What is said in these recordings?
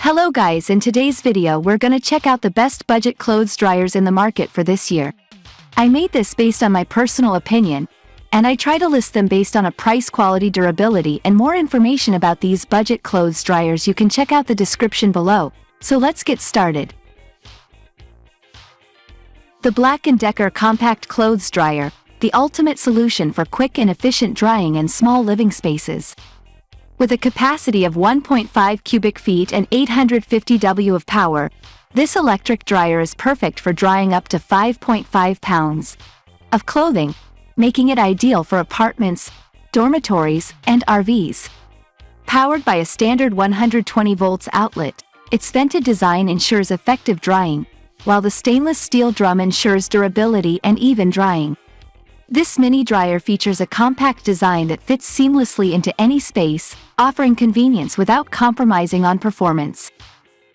Hello guys, in today's video we're gonna check out the best budget clothes dryers in the market for this year. I made this based on my personal opinion, and I try to list them based on a price, quality, durability, and more information about these budget clothes dryers. You can check out the description below, so let's get started. The BLACK+DECKER Compact Clothes Dryer, the ultimate solution for quick and efficient drying in small living spaces. With a capacity of 1.5 cubic feet and 850 W of power, this electric dryer is perfect for drying up to 5.5 pounds of clothing, making it ideal for apartments, dormitories, and RVs. Powered by a standard 120 volts outlet, its vented design ensures effective drying, while the stainless steel drum ensures durability and even drying. This mini dryer features a compact design that fits seamlessly into any space, offering convenience without compromising on performance.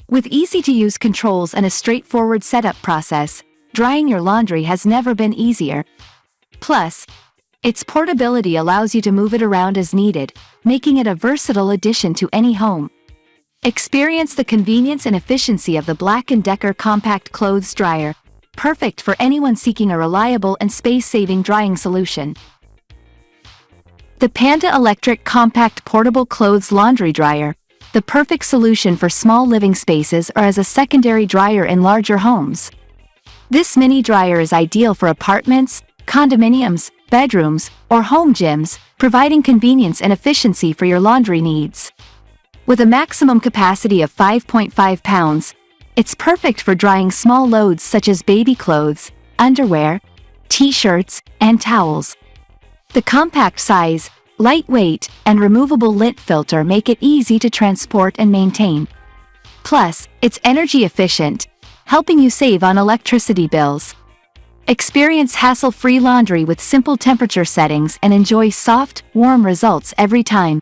With easy-to-use controls and a straightforward setup process, drying your laundry has never been easier. Plus, its portability allows you to move it around as needed, making it a versatile addition to any home. Experience the convenience and efficiency of the BLACK+DECKER Compact Clothes Dryer, perfect for anyone seeking a reliable and space-saving drying solution. The Panda Electric Compact Portable Clothes Laundry Dryer, the perfect solution for small living spaces or as a secondary dryer in larger homes. This mini dryer is ideal for apartments, condominiums, bedrooms, or home gyms, providing convenience and efficiency for your laundry needs. With a maximum capacity of 5.5 pounds, it's perfect for drying small loads such as baby clothes, underwear, t-shirts, and towels. The compact size, lightweight, and removable lint filter make it easy to transport and maintain. Plus, it's energy efficient, helping you save on electricity bills. Experience hassle-free laundry with simple temperature settings and enjoy soft, warm results every time.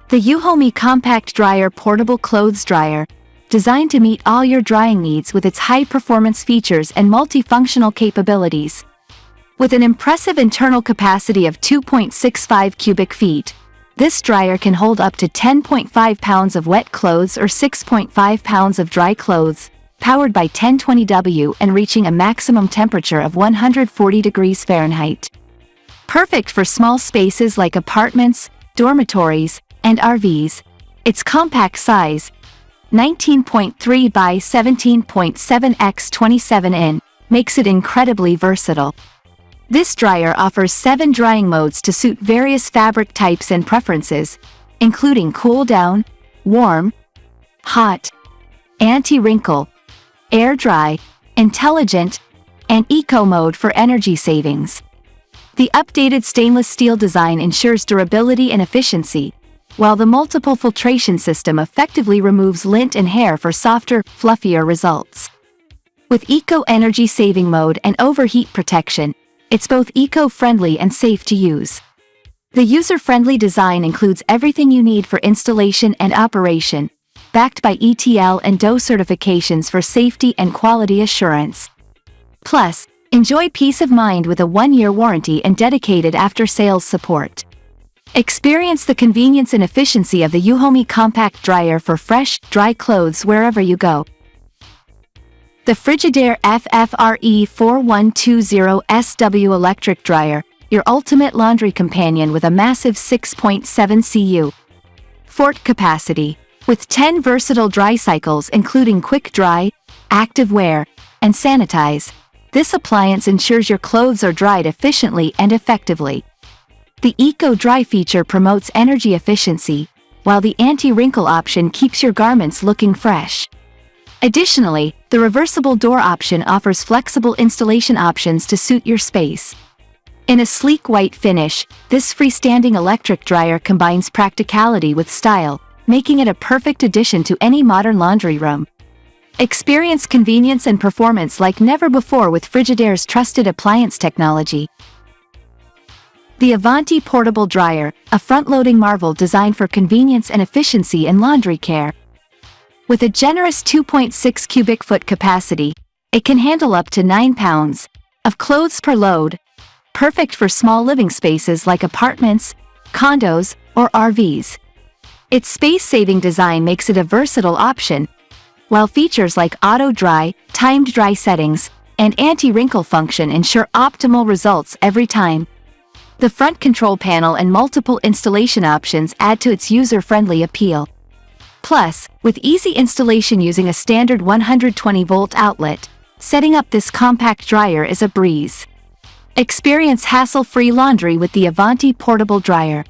The Euhomy Compact Dryer Portable Clothes Dryer, designed to meet all your drying needs with its high-performance features and multifunctional capabilities. With an impressive internal capacity of 2.65 cubic feet, this dryer can hold up to 10.5 pounds of wet clothes or 6.5 pounds of dry clothes, powered by 1020W and reaching a maximum temperature of 140 degrees Fahrenheit. Perfect for small spaces like apartments, dormitories, and RVs, its compact size, 19.3 by 17.7 x 27 in, makes it incredibly versatile. This dryer offers 7 drying modes to suit various fabric types and preferences, including cool down, warm, hot, anti-wrinkle, air dry, intelligent, and eco mode for energy savings. The updated stainless steel design ensures durability and efficiency, while the multiple filtration system effectively removes lint and hair for softer, fluffier results. With eco-energy saving mode and overheat protection, it's both eco-friendly and safe to use. The user-friendly design includes everything you need for installation and operation, backed by ETL and DOE certifications for safety and quality assurance. Plus, enjoy peace of mind with a 1-year warranty and dedicated after-sales support. Experience the convenience and efficiency of the Euhomy Compact Dryer for fresh, dry clothes wherever you go. The Frigidaire FFRE4120SW Electric Dryer, your ultimate laundry companion with a massive 6.7 cu fort capacity. With 10 versatile dry cycles including quick dry, active wear, and sanitize, this appliance ensures your clothes are dried efficiently and effectively. The Eco Dry feature promotes energy efficiency, while the anti-wrinkle option keeps your garments looking fresh. Additionally, the reversible door option offers flexible installation options to suit your space. In a sleek white finish, this freestanding electric dryer combines practicality with style, making it a perfect addition to any modern laundry room. Experience convenience and performance like never before with Frigidaire's trusted appliance technology. The Avanti Portable Dryer, a front-loading marvel designed for convenience and efficiency in laundry care. With a generous 2.6 cubic foot capacity, it can handle up to 9 pounds of clothes per load, perfect for small living spaces like apartments, condos, or RVs. Its space-saving design makes it a versatile option, while features like auto-dry, timed dry settings, and anti-wrinkle function ensure optimal results every time. The front control panel and multiple installation options add to its user-friendly appeal. Plus, with easy installation using a standard 120-volt outlet, setting up this compact dryer is a breeze. Experience hassle-free laundry with the Avanti portable dryer.